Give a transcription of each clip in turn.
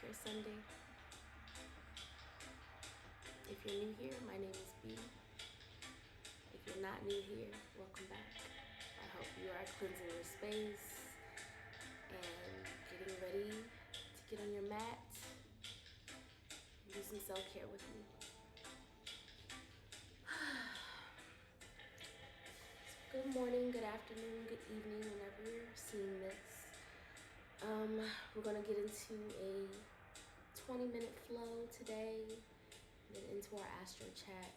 Selfcare Sunday. If you're new here, my name is B. If you're not new here, welcome back. I hope you are cleansing your space and getting ready to get on your mat and do some self-care with me. Good morning, good afternoon, good evening, whenever you're seeing this. We're gonna get into a 20-minute flow today, then into our astro chat.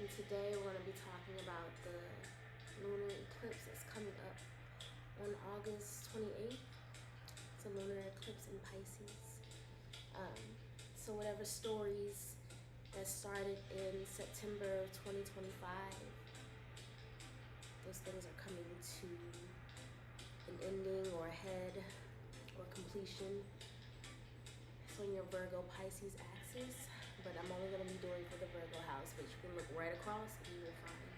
And today we're gonna be talking about the lunar eclipse that's coming up on August 28th. It's a lunar eclipse in Pisces. So whatever stories that started in September of 2025, those things are coming to an ending or a head or completion. It's on your Virgo Pisces axis, but I'm only going to be doing for the Virgo house, but you can look right across and you will find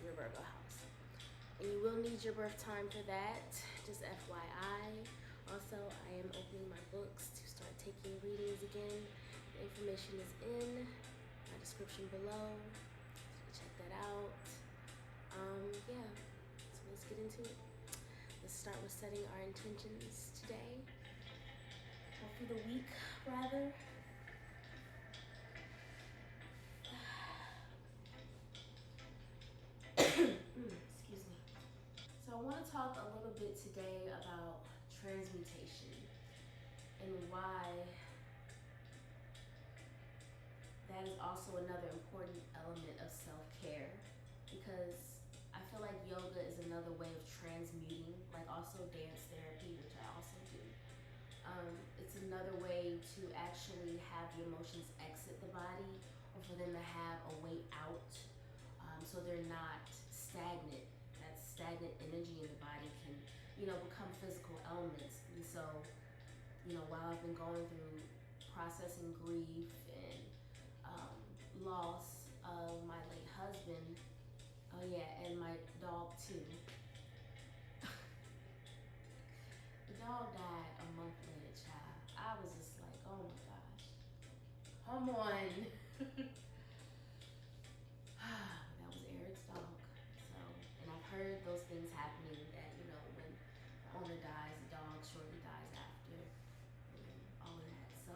your Virgo house. And you will need your birth time for that, just FYI. Also, I am opening my books to start taking readings again. The information is in my description below, so check that out. Yeah, so let's get into it. Let's start with setting our intentions today, or for the week, rather. Excuse me. So I want to talk a little bit today about transmutation and why that is also another important element of self-care, because I feel like yoga is another way of transmuting, like also dance therapy, which I also do. It's another way to actually have the emotions exit the body, or for them to have a way out, so they're not stagnant. That stagnant energy in the body can, become physical elements. And so, while I've been going through processing grief and loss of my late husband, oh yeah, and my dog too. The dog died a month later, child. I was just like, oh my gosh, come on. That was Eric's dog. So, and I've heard those things happening that, when the owner dies, the dog shortly dies after, and all of that. So,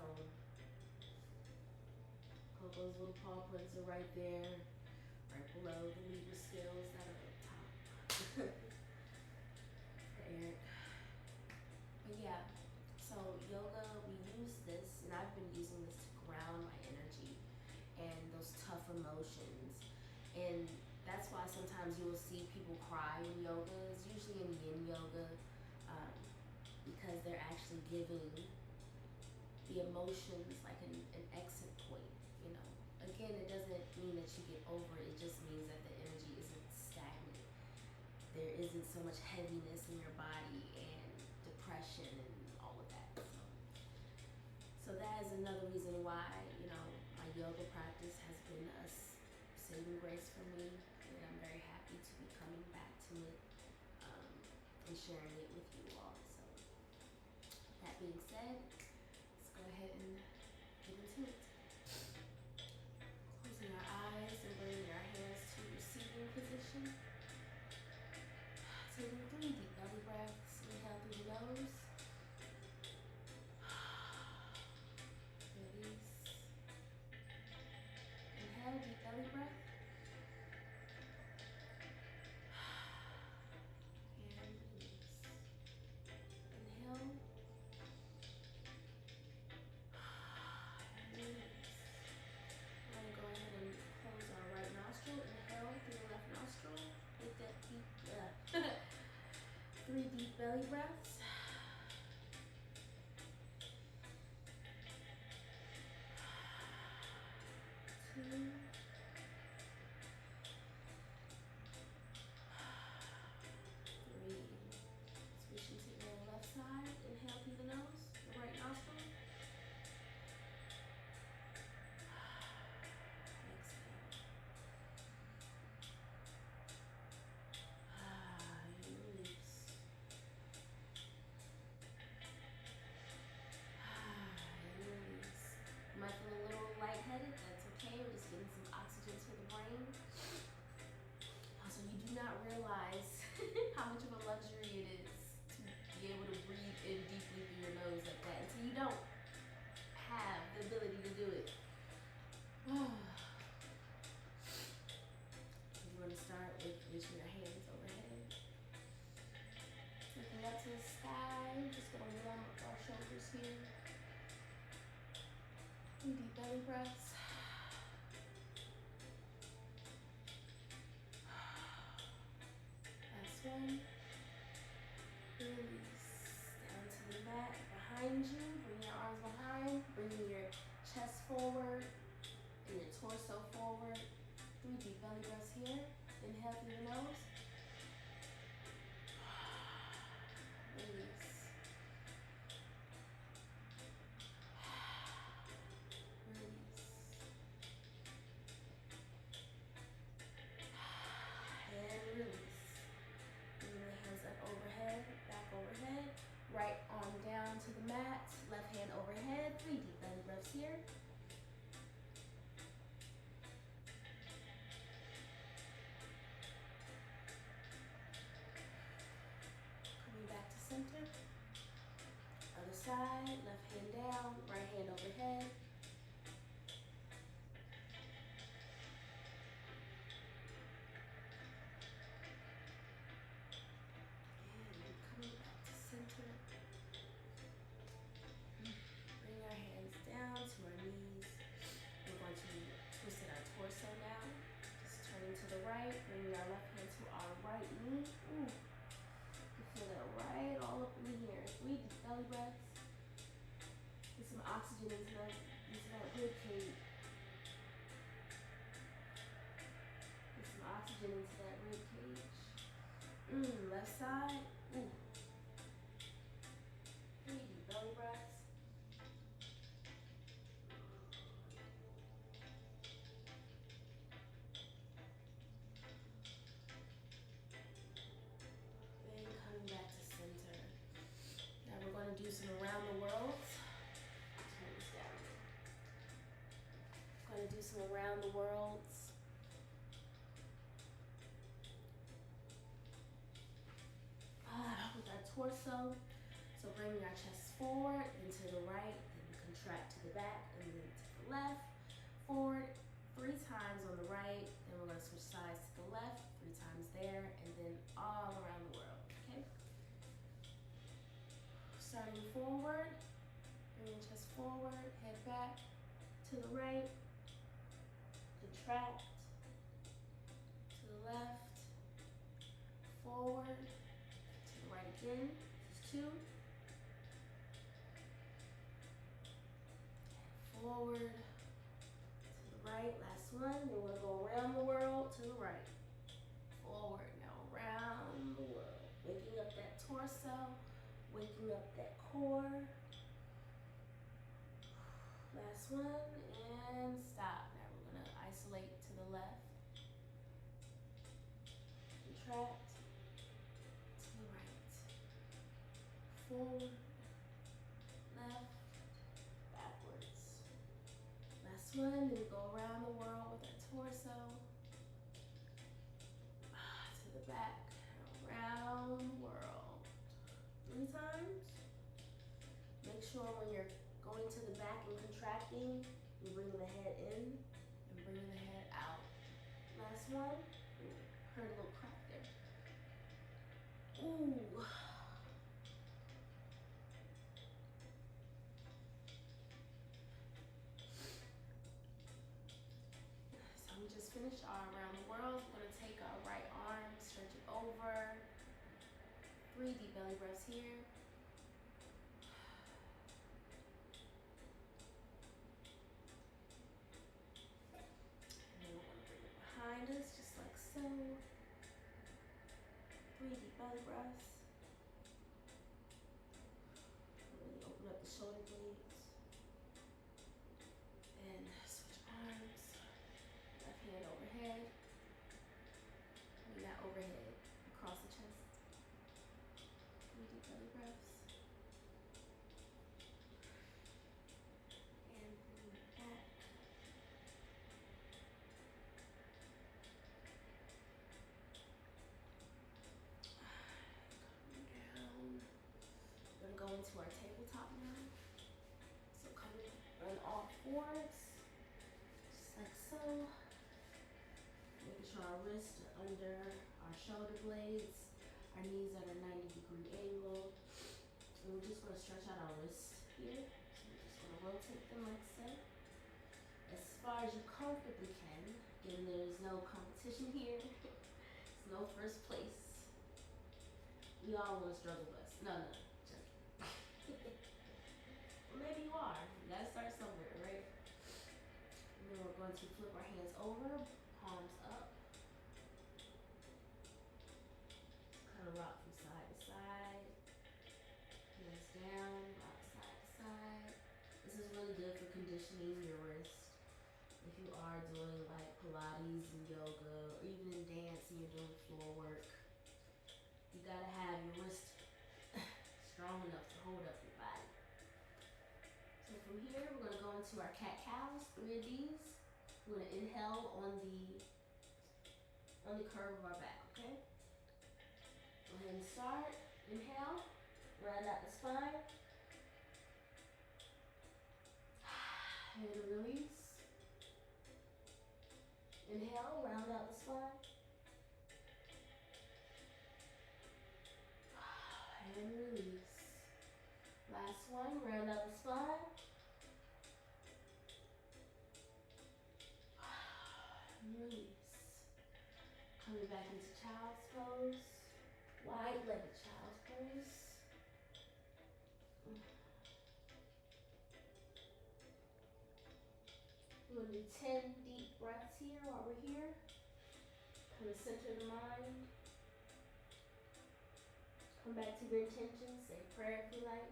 Coco's little paw prints are right there, right below the Libra scales that are up top for Eric. But yeah, so yoga, we use this, and I've been using this to ground my energy and those tough emotions. And that's why sometimes you will see people cry in yoga. It's usually in yin yoga, because they're actually giving the emotions like an exit point, Again, it doesn't mean that you get over it. It just means that the energy isn't stagnant. There isn't so much heaviness in your body and depression and all of that. So that is another reason why, my yoga practice has been a saving grace for me, and I'm very happy to be coming back to it and sharing it with you all. So that being said, let's go ahead and get into it. Closing our eyes and bringing our hands to receiving position. Taking 3 deep belly breaths. Inhale through the nose. Release. Inhale, deep belly breath. And release. Inhale. And release. We're going to go ahead and close our right nostril. Inhale through the left nostril. Take that deep, 3 deep belly breaths. 2. 3. Switching to the left side. Inhale through the nose, the right nostril. Exhale. And release. realize how much of a luxury it is to be able to breathe in deeply through your nose like that until you don't have the ability to do it. We're going to start with reaching your hands overhead. Looking up to the sky. Just going to warm up our shoulders here. 3 deep belly breaths. Last one. Release. Down to the mat behind you. Bring your arms behind. Bringing your chest forward and your torso forward. 3 deep belly breaths here. Inhale through the nose. Release. Release. And release. Bring the hands up overhead, back overhead. Right arm down to the mat. Left hand overhead. 3 deep belly breaths here. Center. Other side, left hand down, right hand overhead. And coming back to center. Bring our hands down to our knees. We're going to twist in our torso now. Just turning to the right, bringing our left hand to our right knee. Ooh. Feel that right all up in here. 3 deep belly breaths. Get some oxygen into that rib cage. Get some oxygen into that rib cage. Left side. Ooh. 3 deep belly breaths. Back to center. Now we're going to do some around the world. Turn this down. Going to do some around the world. With our torso. So bringing our chest forward and to the right, then contract to the back and then to the left. Forward 3 times on the right, then we're going to switch sides to the left, 3 times there, and then all around the world. Okay? Starting forward, bring your chest forward, head back to the right, contract to the left, forward, to the right again. This is 2. Forward, to the right, last one. We're going to go around the world to the right. Forward, now around the world. Waking up that torso. Waking up that core. Last one, and stop. Now we're going to isolate to the left. Contract to the right. Forward, left, backwards. Last one, then we go around the world with our torso. To the back, around the world. 3 times. Make sure when you're going to the back and contracting, you bring the head in and bring the head out. Last one. Ooh, heard a little crack there. Ooh. So we just finished our around the world. We're going to take our right arm, stretch it over. 3 deep belly breaths here. And then we're going to bring it behind us, just like so. 3 deep belly breaths. Really open up the shoulder blades. And switch arms. Left hand overhead. Bring that overhead across the chest. 3 deep belly breaths. And bring it back. wrists are under our shoulder blades, our knees at a 90-degree angle. And we're just going to stretch out our wrists here. So we're just going to rotate them like so. As far as you comfortably can. Again, there's no competition here. There's no first place. We all want to struggle bus. No, joking. Well, maybe you are. You gotta start somewhere, right? And then we're going to flip our hands over, palms up. Kind of rock from side to side. Hands down, rock side to side. This is really good for conditioning your wrist. If you are doing like Pilates and yoga, or even in dance and you're doing floor work, you gotta have your wrist strong enough to hold up your body. So from here, we're gonna go into our cat-cows, 3 of these. We're gonna inhale on the curve of our back, okay? Go ahead and start. Inhale, round out the spine. And release. Inhale, round out the spine. And release. Last one, round out the spine. And release. Coming back into child's pose. Wide-legged child's pose. We're going to do 10 deep breaths here while we're here. Kind of center the mind. Come back to your intentions. Say a prayer if you like.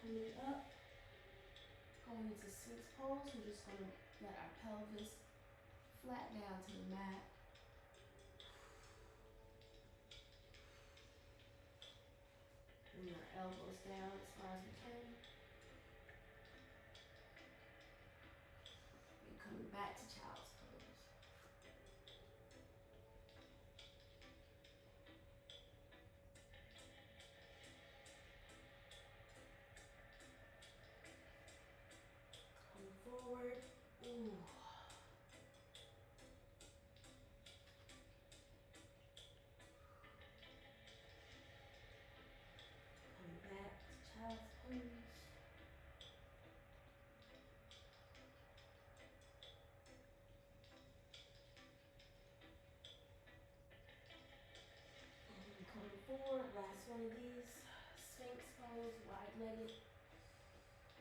Coming up, going into Sphinx pose, we're just going to let our pelvis flat down to the mat. Bring our elbows down as far as we can. And coming back to child's pose. Forward. Ooh. Coming back to child's pose. And coming forward, last one of these. Sphinx pose, wide-legged.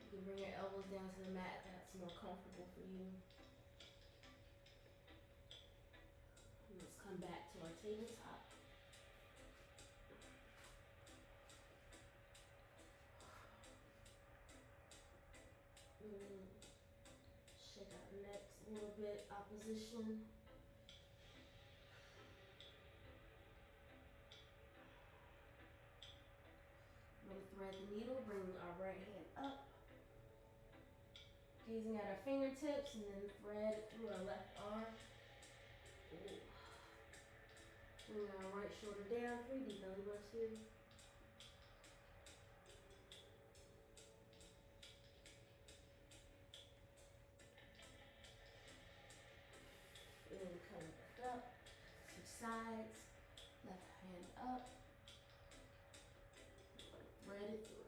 You can bring your elbows down to the mat if that's more comfortable for you. And let's come back to our tabletop. Shake out the necks a little bit, opposition. I'm going to thread the needle, bring our right hand up. Gazing at our fingertips and then thread through our left arm. Ooh. Bring our right shoulder down, 3 deep belly breaths here. And then coming back up, switch sides, left hand up. Thread it through.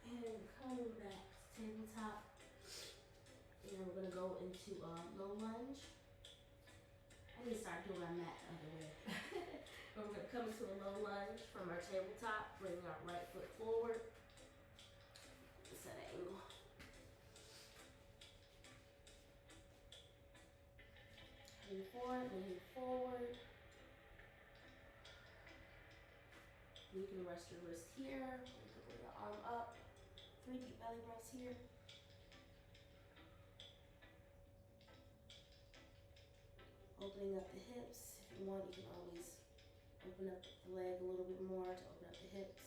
And coming back to tabletop. And we're going to go into a low lunge. I need to start doing my mat the other way. But we're going to come into a low lunge from our tabletop. Bring our right foot forward. Set an angle. Lean forward, lean forward. You can rest your wrist here. You can bring your arm up. 3 deep belly breaths here. Opening up the hips. If you want, you can always Open up the leg a little bit more to open up the hips.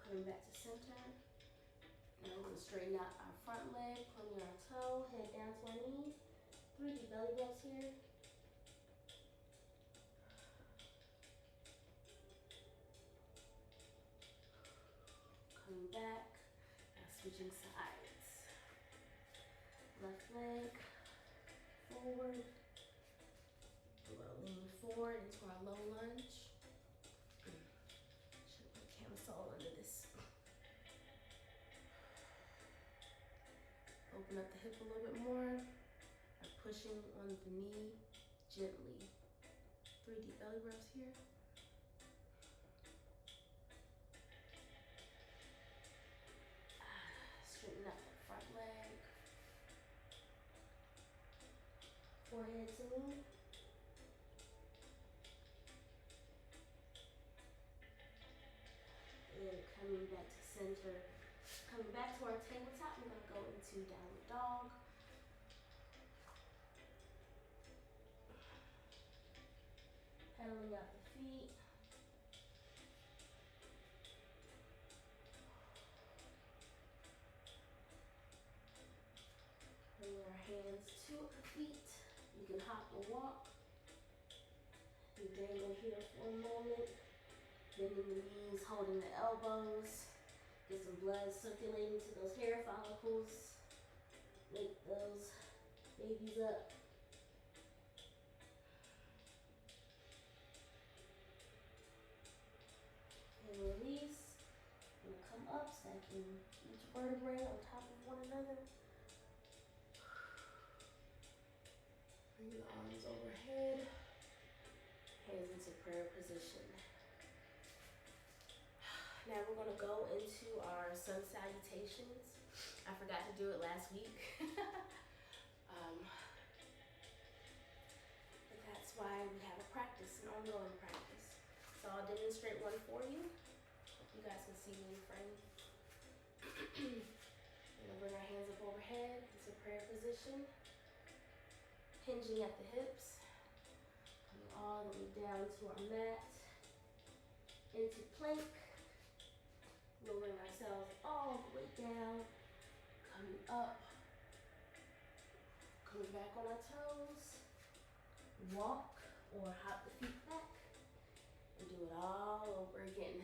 Coming back to center. Now we're going to straighten out our front leg, pointing our toe, head down to our knee. 3 deep belly rubs here. Coming back. Now switching sides. Left leg forward. We're going to lean forward into our low lunge. Should put a camisole under this. Open up the hip a little bit more. By pushing on the knee gently. 3 deep belly rubs here. Straighten out that front leg. Forehead to knee. And coming back to center. Coming back to our tabletop, we're going to go into downward dog. Pedaling out the feet. Bring our hands to our feet. You can hop or walk. You dangle here for a moment. Bending the knees, holding the elbows. Get some blood circulating to those hair follicles. Wake those babies up. And release. Gonna come up, stacking each vertebrae on top of one another. Bring the arms overhead. Hands into prayer position. Now we're going to go into our sun salutations. I forgot to do it last week. But that's why we have a practice, an ongoing practice. So I'll demonstrate one for you. Hope you guys can see me in frame. We're going to bring our hands up overhead into prayer position. Hinging at the hips. Coming all the way down to our mat. Into plank. Lowering ourselves all the way down, coming up, coming back on our toes, walk or hop the feet back, and do it all over again.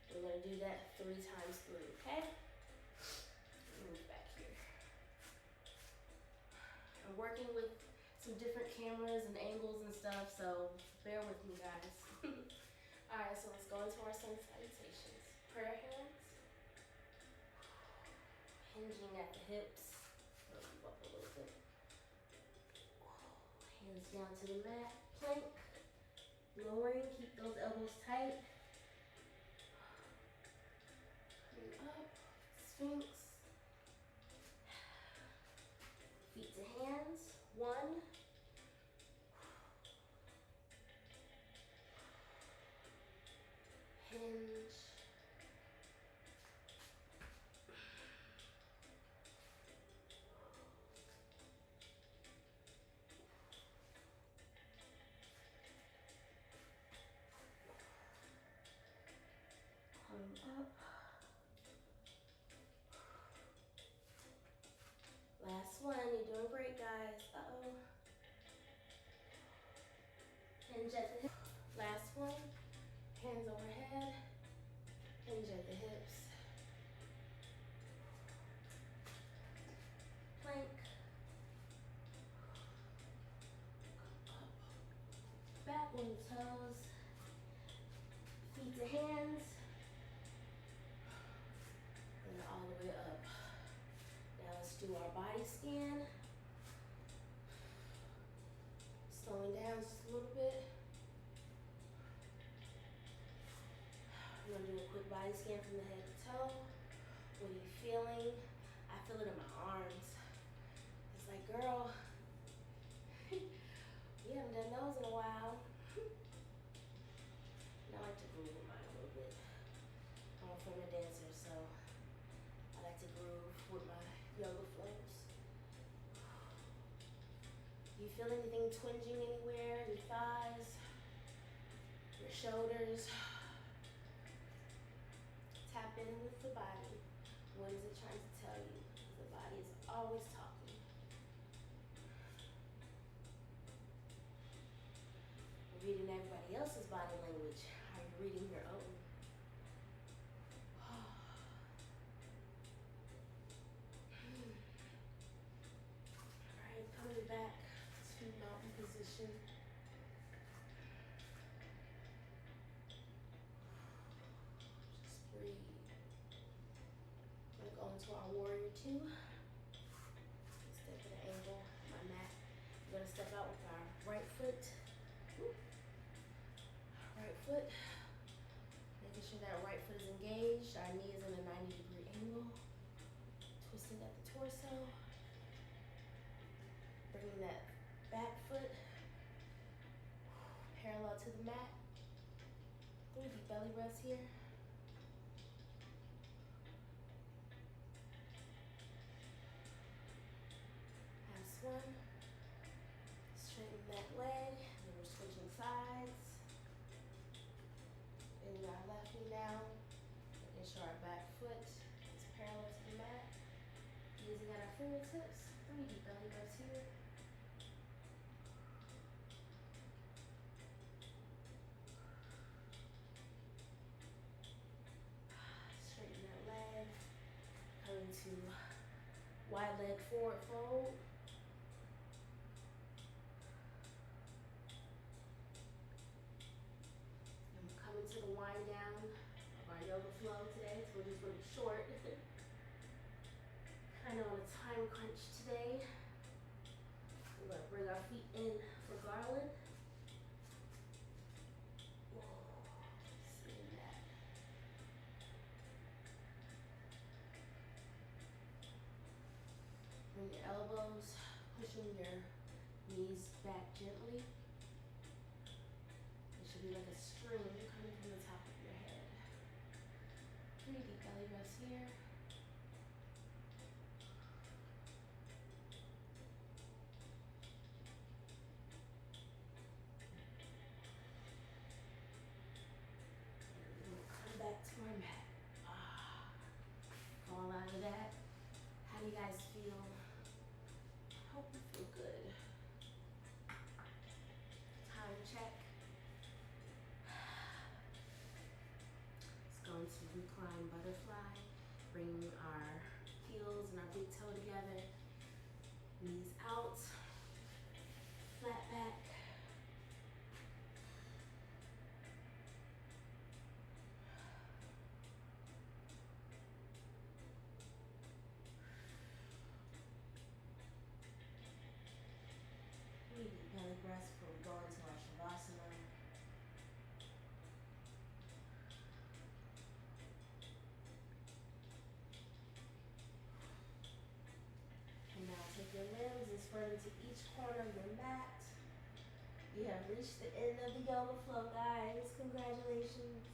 We're going to do that 3 times through, okay? Move back here. I'm working with some different cameras and angles and stuff, so bear with me, guys. All right, so let's go into our sun salutations. Prayer hands, hinging at the hips, move up a little bit, hands down to the mat, plank, lowering, keep those elbows tight, coming up, sphinx, feet to hands, 1, hinge, up. Last one, you're doing great, guys. Uh-oh. Hinge at the hip. Last one, hands overhead. Hinge at the hips. Plank. Up. Back on the toes. Feet to hands. And all the way up. Now let's do our body scan. Slowing down just a little bit. I'm gonna do a quick body scan from the head to toe. What are you feeling? I feel it in my arms. It's like, girl, we haven't done those in a while. And I like to groove with mine a little bit. I'm a former dancer, so I like to groove with my yoga flows. You feel anything twinging anywhere? Your thighs? Your shoulders. Tap in with the body. What is it trying to tell you? The body is always talking. You're reading everybody else's body language. Are you reading your own? Alright, coming back to mountain position. Just breathe. We're gonna go into our warrior two. Step at an angle, my mat. We're gonna step out with our right foot. Right foot. Making sure that right foot is engaged. Our knee is in a 90-degree angle. Twisting at the torso. Bringing that back foot parallel to the mat. 3 deep belly breaths here. Last one. Straighten that leg. Then we're switching sides. Bending our left knee down. Making sure our back foot is parallel to the mat. Using at our fingertips. 3 deep belly breaths here. Straighten that leg. Coming to wide leg forward fold. And we're coming to the wind down of our yoga flow today. So we're just really short. Kind of on a time crunch today. We're gonna bring our feet in for garland. Seeing that. Bring your elbows, pushing your knees back gently. It should be like a string coming from the top of your head. 3 deep belly breaths here. Back to our mat. Fall out of that. How do you guys feel? Hope you feel good. Time check. Let's go into recline butterfly. Bring our heels and our big toe together. Knees out. Flat back. Belly breaths before we go into our shavasana. And now take your limbs and spread them to each corner of your mat. You have reached the end of the yoga flow, guys. Congratulations.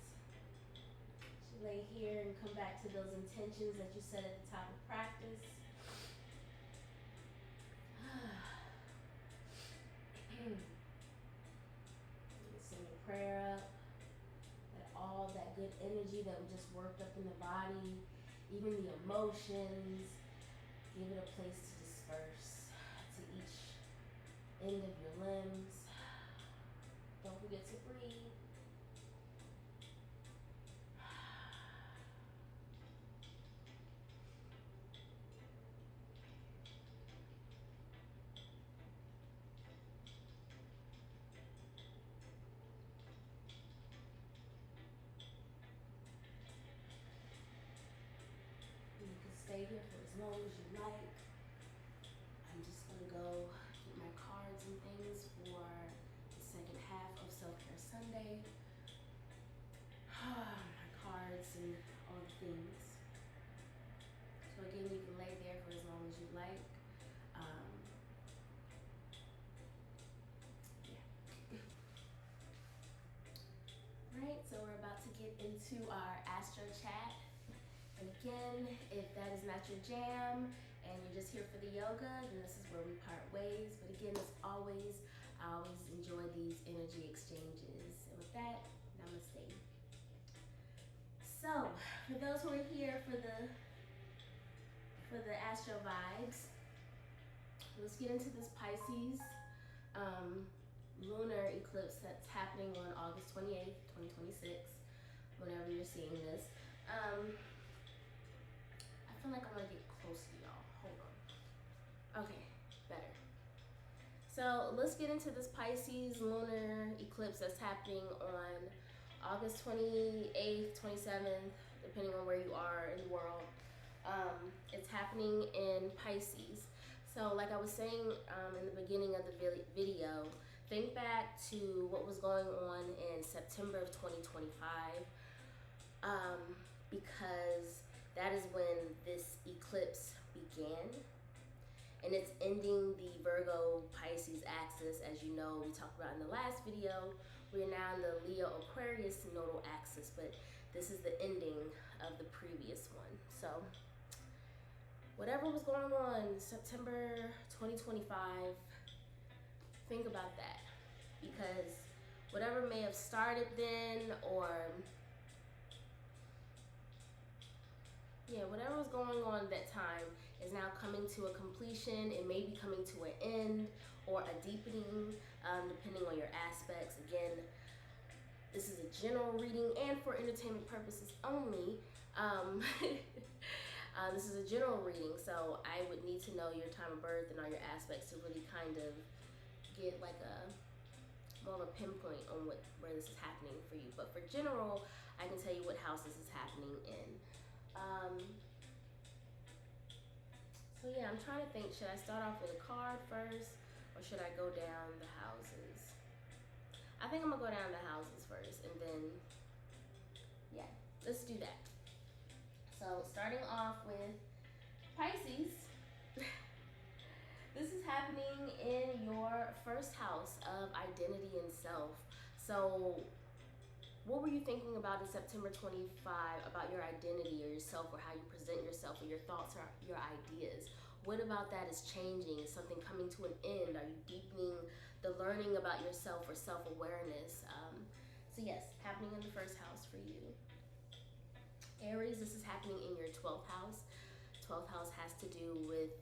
You lay here and come back to those intentions that you set at the top of practice. Send your prayer up, that all that good energy that we just worked up in the body, even the emotions, give it a place to disperse to each end of your limbs. Don't forget to breathe. Stay here for as long as you like. I'm just gonna go get my cards and things for the second half of Selfcare Sunday. My cards and all the things. So again, you can lay there for as long as you like. Right, so we're about to get into our Astro Chat. And again, if that is not your jam and you're just here for the yoga, then this is where we part ways. But again, as always, I always enjoy these energy exchanges. And with that, namaste. So, for those who are here for the astro vibes, let's get into this Pisces lunar eclipse that's happening on August 28th, 2026, whenever you're seeing this. I feel like I want to get close to y'all. Hold on. Okay, better. So let's get into this Pisces lunar eclipse that's happening on August 28th, 27th, depending on where you are in the world. It's happening in Pisces. So like I was saying in the beginning of the video, think back to what was going on in September of 2025, because that is when this eclipse began. And it's ending the Virgo Pisces axis. As you know, we talked about in the last video, we're now in the Leo Aquarius nodal axis, but this is the ending of the previous one. So whatever was going on September 2025, think about that, because whatever may have started then, or whatever was going on at that time is now coming to a completion. It may be coming to an end or a deepening, depending on your aspects. Again, this is a general reading and for entertainment purposes only. This is a general reading, so I would need to know your time of birth and all your aspects to really kind of get like more of a pinpoint on where this is happening for you. But for general, I can tell you what house this is happening in. So yeah, I'm trying to think, should I start off with a card first, or should I go down the houses? I think I'm gonna go down the houses first, and then, yeah, let's do that. So starting off with Pisces, this is happening in your first house of identity and self. So what were you thinking about in September 25 about your identity or yourself, or how you present yourself, or your thoughts or your ideas? What about that is changing? Is something coming to an end? Are you deepening the learning about yourself or self-awareness? So yes, happening in the first house for you. Aries, this is happening in your 12th house. 12th house has to do with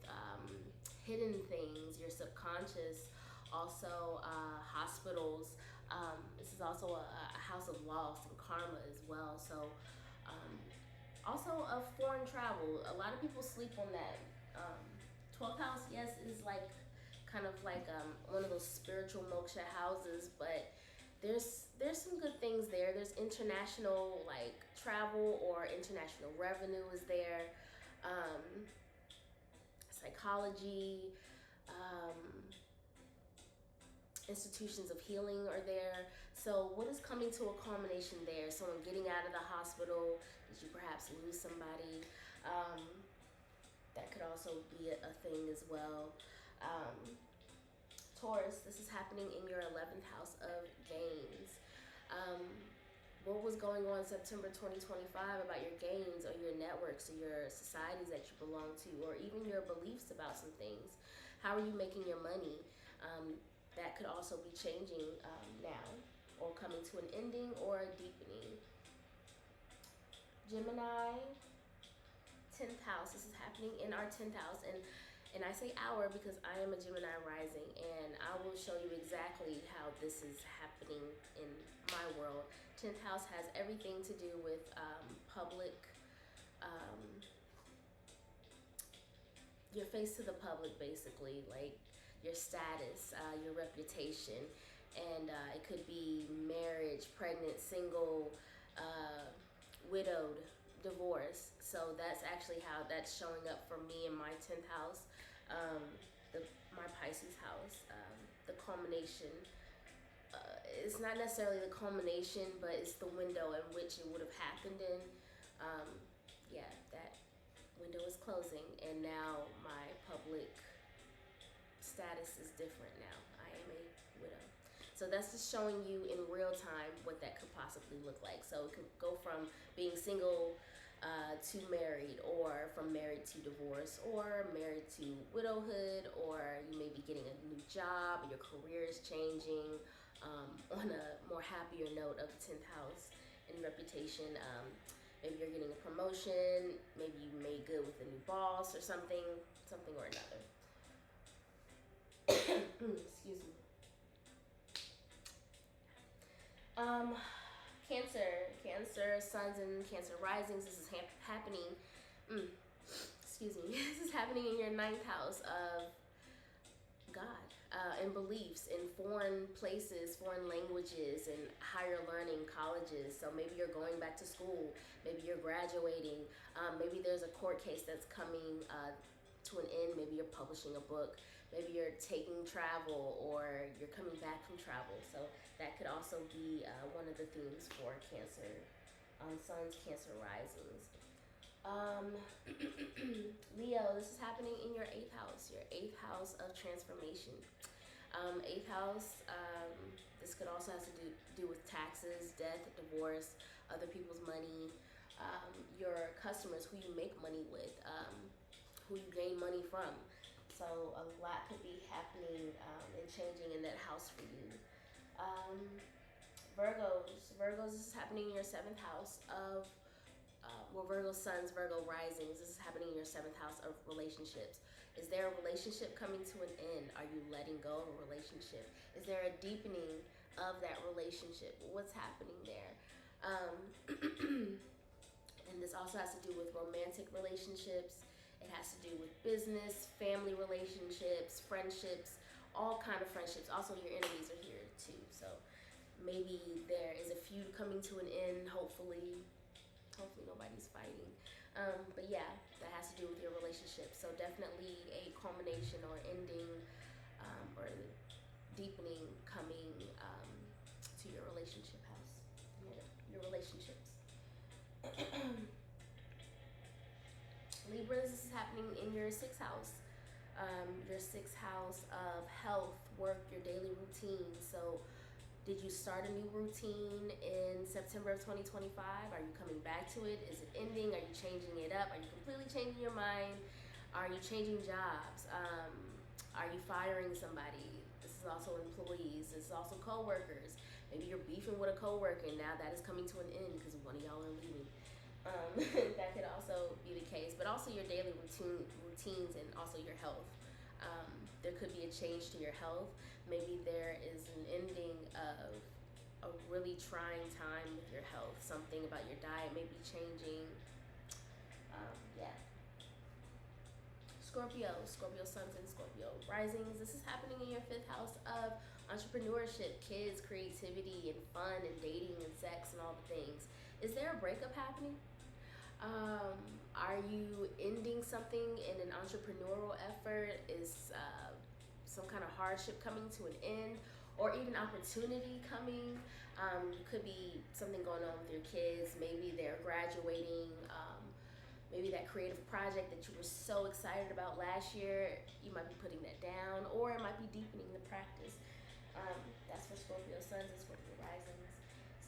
hidden things, your subconscious, also hospitals. This is also a house of loss and karma as well. So also of foreign travel. A lot of people sleep on that. 12th house, yes, is like kind of like one of those spiritual moksha houses, but there's some good things there. There's international like travel or international revenue is there. Psychology, institutions of healing are there. So what is coming to a culmination there? Someone getting out of the hospital? Did you perhaps lose somebody? That could also be a thing as well. Taurus, this is happening in your 11th house of gains. What was going on September 2025 about your gains or your networks or your societies that you belong to, or even your beliefs about some things? How are you making your money? That could also be changing now, or coming to an ending or a deepening. Gemini, 10th house. This is happening in our 10th house, and I say our because I am a Gemini rising, and I will show you exactly how this is happening in my world. 10th house has everything to do with public, your face to the public, basically, like your status, your reputation, and it could be marriage, pregnant, single, widowed, divorce. So that's actually how that's showing up for me in my 10th house, my Pisces house. The culmination, it's not necessarily the culmination, but it's the window in which it would have happened in. Yeah, that window is closing, and now my public status is different now. I am a widow. So that's just showing you in real time what that could possibly look like. So it could go from being single to married, or from married to divorce, or married to widowhood, or you may be getting a new job, your career is changing. on a more happier note of the 10th house and reputation. Maybe you're getting a promotion, maybe you made good with a new boss or something or another. Excuse me. Cancer, suns and Cancer risings. This is happening. Excuse me. This is happening in your 9th house of God, and beliefs in foreign places, foreign languages, and higher learning colleges. So maybe you're going back to school, maybe you're graduating, maybe there's a court case that's coming to an end, maybe you're publishing a book, maybe you're taking travel or you're coming back from travel. So that could also be one of the themes for Cancer, suns, Cancer risings. Leo, this is happening in your 8th house, your 8th house of transformation. 8th house, this could also have to do with taxes, death, divorce, other people's money, your customers, who you make money with, who you gain money from. So a lot could be happening and changing in that house for you. Virgos, this is happening in your 7th house of Virgo suns, Virgo risings. This is happening in your 7th house of relationships. Is there a relationship coming to an end? Are you letting go of a relationship? Is there a deepening of that relationship? What's happening there? And this also has to do with romantic relationships. It has to do with business, family relationships, friendships, all kind of friendships. Also, your enemies are here too. So maybe there is a feud coming to an end, hopefully nobody's fighting. But yeah, that has to do with your relationship. So definitely a culmination or ending or deepening coming to your relationship house, your relationships. Libras, this is happening in your 6th house. Your 6th house of health, work, your daily routine. So did you start a new routine in September of 2025? Are you coming back to it? Is it ending? Are you changing it up? Are you completely changing your mind? Are you changing jobs? Are you firing somebody? This is also employees. This is also co-workers. Maybe you're beefing with a co-worker and now that is coming to an end because one of y'all are leaving. That could also be the case. But also your daily routines and also your health. There could be a change to your health. Maybe there is an ending of a really trying time with your health. Something about your diet may be changing. Yeah. Scorpio suns and Scorpio risings. This is happening in your 5th house of entrepreneurship, kids, creativity, and fun, and dating, and sex, and all the things. Is there a breakup happening? Are you ending something in an entrepreneurial effort? Is some kind of hardship coming to an end, or even opportunity coming? Could be something going on with your kids. Maybe they're graduating. Maybe that creative project that you were so excited about last year, you might be putting that down, or it might be deepening the practice. That's for Scorpio suns and Scorpio risings.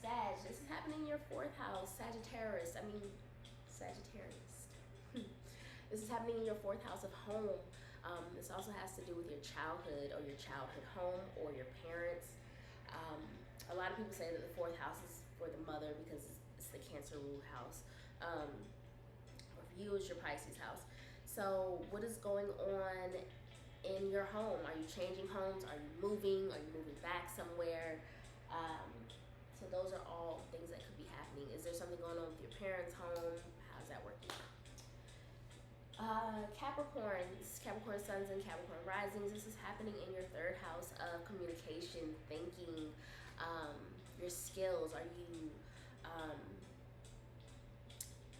Sag, this is happening in your 4th house. Sagittarius. This is happening in your 4th house of home. This also has to do with your childhood or your childhood home or your parents. A lot of people say that the 4th house is for the mother because it's the Cancer ruled house. Or for you, it's your Pisces house. So what is going on in your home? Are you changing homes? Are you moving? Are you moving back somewhere? So those are all things that could be happening. Is there something going on with your parents' home? How's that working? Capricorn suns and Capricorn risings. This is happening in your 3rd house of communication, thinking, your skills. Are you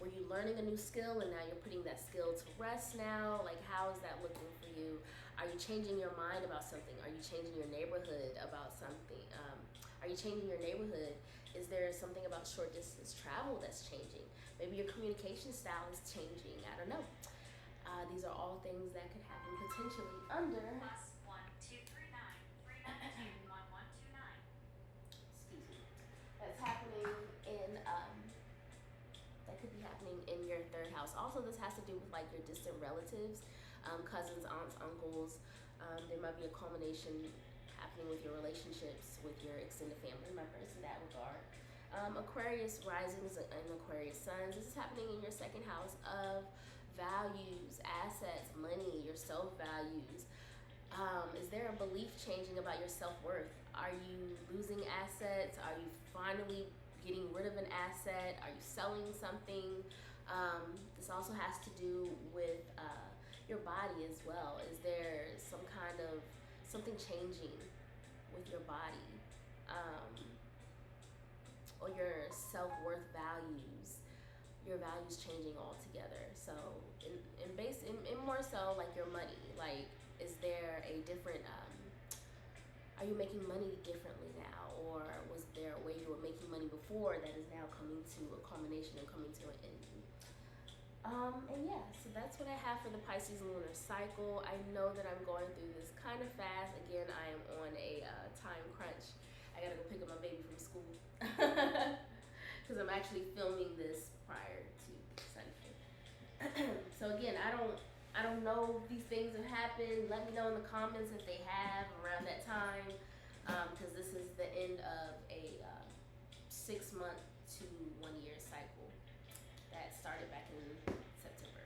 were you learning a new skill and now you're putting that skill to rest now? Like, how is that looking for you? Are you changing your mind about something? Are you changing your neighborhood about something? Are you changing your neighborhood? Is there something about short distance travel that's changing? Maybe your communication style is changing. I don't know. These are all things that could happen potentially under +12393921129. Excuse me. That's happening in that could be happening in your 3rd house. Also, this has to do with like your distant relatives, cousins, aunts, uncles. There might be a culmination happening with your relationships with your extended family members in that regard. Aquarius risings and Aquarius suns. This is happening in your second house of values, assets, money, your self values. Is there a belief changing about your self worth? Are you losing assets? Are you finally getting rid of an asset? Are you selling something? This also has to do with your body as well. Is there some kind of something changing with your body? Or your self-worth values, your values changing altogether. So in more so like your money, like is there a different are you making money differently now, or was there a way you were making money before that is now coming to a culmination and coming to an end? And yeah, so that's what I have for the Pisces lunar cycle. I know that I'm going through this kind of fast. Again, I am on a time crunch. I gotta go pick up my baby from school because I'm actually filming this prior to Sunday. So again, I don't know if these things have happened. Let me know in the comments if they have around that time, because this is the end of a 6 month to 1 year cycle that started back in September.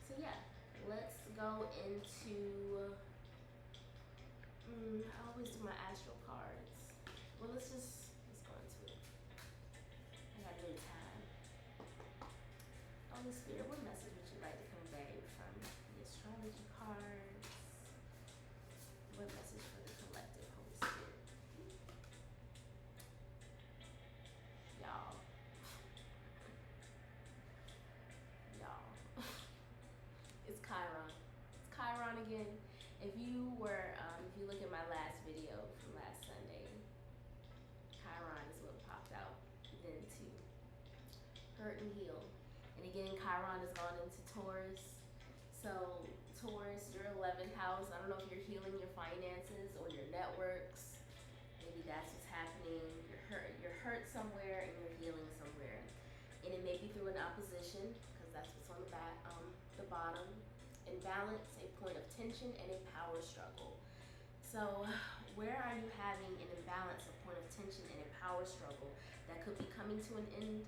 So yeah, let's go into. I always do my astral cards. Well, let's go into it. I got no time. Holy Spirit, what message would you like to convey from the astrology cards? What message for the collective, Holy Spirit? Y'all. It's Chiron. It's Chiron again. If you look at my last video from last Sunday, Chiron is what popped out. Then to hurt and heal. And again, Chiron has gone into Taurus. So Taurus, your 11th house. I don't know if you're healing your finances or your networks. Maybe that's what's happening. You're hurt somewhere and you're healing somewhere. And it may be through an opposition, because that's what's on the bottom. Imbalance, a point of tension, and a power struggle. So where are you having an imbalance, a point of tension, and a power struggle that could be coming to an end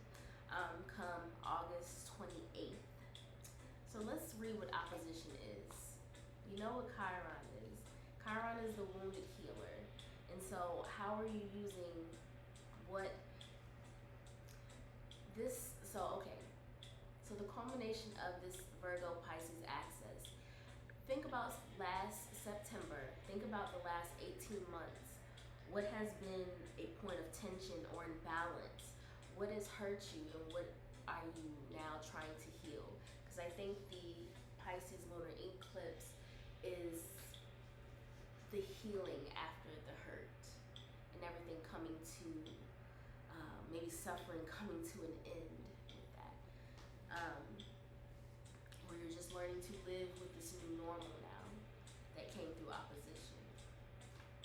come August 28th? So let's read what opposition is. You know what Chiron is. Chiron is the wounded healer. And so how are you using so the culmination of this Virgo Pisces axis, think about last September, think about the last 18 months. What has been a point of tension or imbalance? What has hurt you, and what are you now trying to heal? Because I think the Pisces Lunar Eclipse is the healing after the hurt and everything coming to, maybe suffering coming to an end with that. Or you're just learning to live with this new normal now that came through opposition.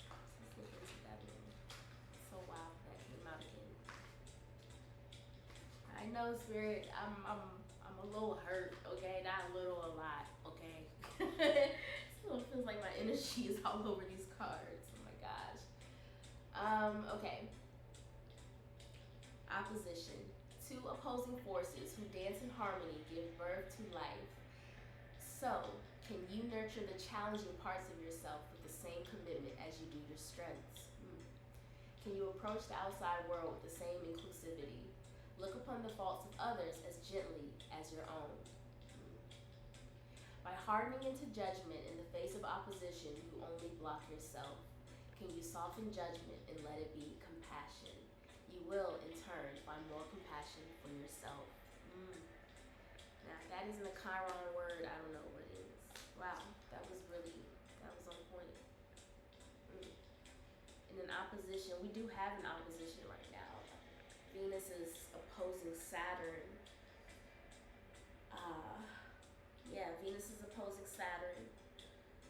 So let's look into that again. It's so wild that came out again. I know, Spirit, I'm a little hurt, okay? Not a little, a lot, okay? So it feels like my energy is all over these cards. Oh my gosh. Okay. Opposition. Two opposing forces who dance in harmony give birth to life. So, can you nurture the challenging parts of yourself with the same commitment as you do your strengths? Can you approach the outside world with the same inclusivity? Look upon the faults of others as gently as your own. By hardening into judgment in the face of opposition, you only block yourself. Can you soften judgment and let it be compassion? You will, in turn, find more compassion for yourself. Now, if that isn't a Chiron word, I don't know what is. Wow, that was on point. In an opposition, we do have an opposition right now. Venus is opposing Saturn. Venus is opposing Saturn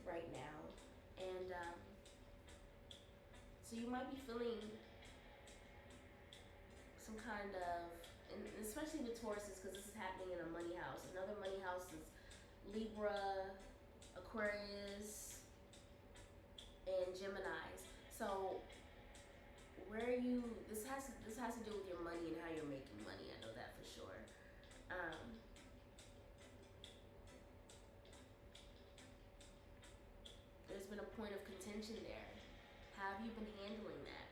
right now. And so you might be feeling some kind of, and especially with Tauruses, because this is happening in a money house. Another money house is Libra, Aquarius, and Geminis. So where are you? This has to do with your money and how you're making money. I know that for sure. Um, there's been a point of contention there. How have you been handling that?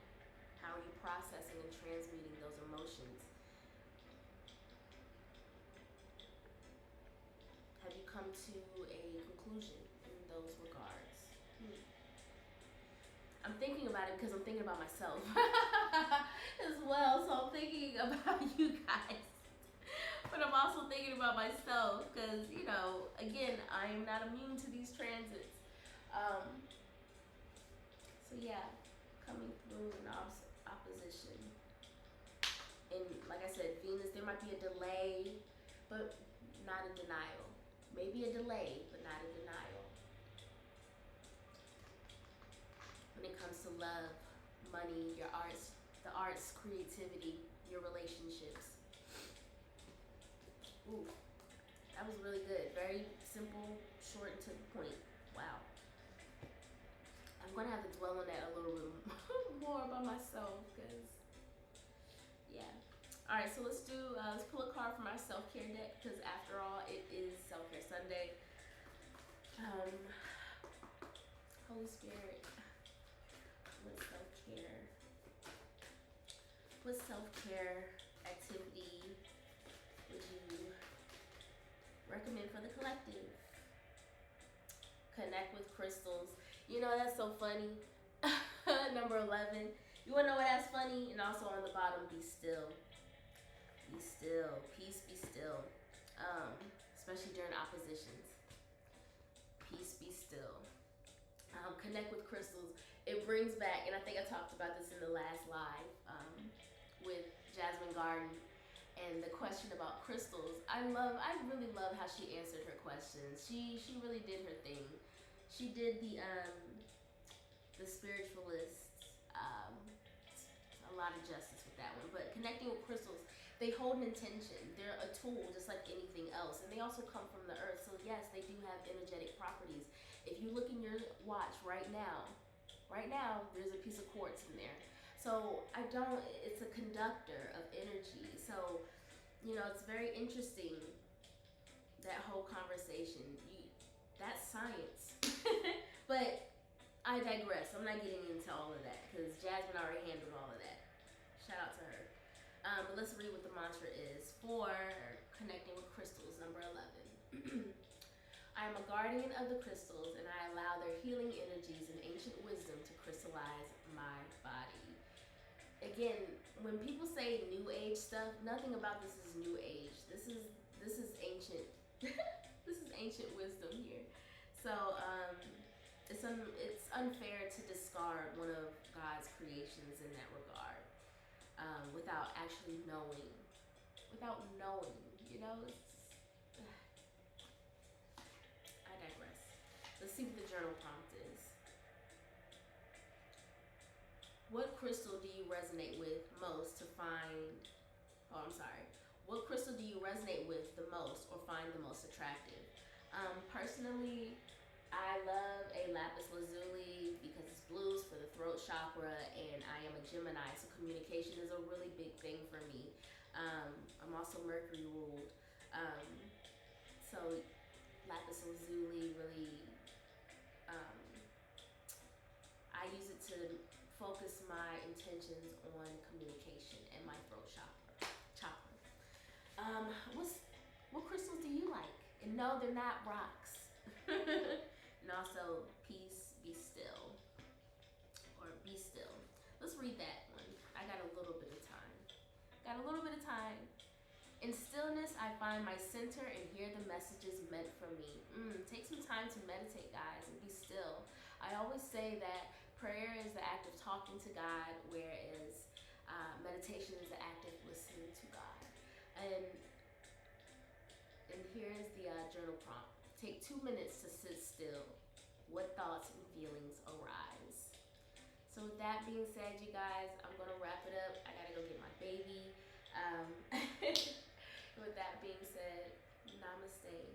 How are you processing and transmuting those emotions? Have you come to a conclusion in those regards? I'm thinking about it because I'm thinking about myself as well. So I'm thinking about you guys. But I'm also thinking about myself because, again, I am not immune to these transits. So yeah, coming through an opposition. And like I said, Venus, there might be a delay, but not a denial. Maybe a delay, but not a denial. When it comes to love, money, your arts, the arts, creativity, your relationships. Ooh, that was really good. Very simple, short, and to the point. Wow. I'm gonna have to dwell on that a little bit more by myself, because yeah. All right, so let's pull a card from our self-care deck, because after all, it is Selfcare Sunday. Holy Spirit, what self-care activity would you recommend for the collective? Connect with crystals. That's so funny. Number 11. You wanna know what that's funny? And also on the bottom, be still. Be still. Peace, be still. Especially during oppositions. Peace, be still. Connect with crystals. It brings back, and I think I talked about this in the last live with Jasmine Garden, and the question about crystals. I really love how she answered her questions. She really did her thing. She did the spiritualists a lot of justice with that one. But connecting with crystals, they hold an intention. They're a tool just like anything else, and they also come from the earth. So yes, they do have energetic properties. If you look in your watch right now, there's a piece of quartz in there. So it's a conductor of energy. So, it's very interesting, that whole conversation. That's science. But I digress. I'm not getting into all of that because Jasmine already handled all of that. Shout out to her. But let's read what the mantra is for connecting with crystals, number 11. I am a guardian of the crystals, and I allow their healing energies and ancient wisdom to crystallize my body. Again, when people say new age stuff, nothing about this is new age. This is ancient. This is ancient wisdom here. So it's unfair to discard one of God's creations in that regard without actually knowing. I digress. Let's see what the journal prompt is. What crystal do you resonate with most to find? Oh, I'm sorry. What crystal do you resonate with the most or find the most attractive? Personally, I love a lapis lazuli because it's blues for the throat chakra, and I am a Gemini, so communication is a really big thing for me. I'm also Mercury ruled, so lapis lazuli really, I use it to focus my intentions on communication and my throat chakra. What crystals do you like? And no, they're not rocks. And also, peace, be still. Or be still. Let's read that one. I got a little bit of time. In stillness, I find my center and hear the messages meant for me. Take some time to meditate, guys, and be still. I always say that prayer is the act of talking to God, whereas meditation is the act of listening to God. And here is the journal prompt. Take 2 minutes to sit still. What thoughts and feelings arise? So with that being said, you guys, I'm going to wrap it up. I got to go get my baby. With that being said, namaste.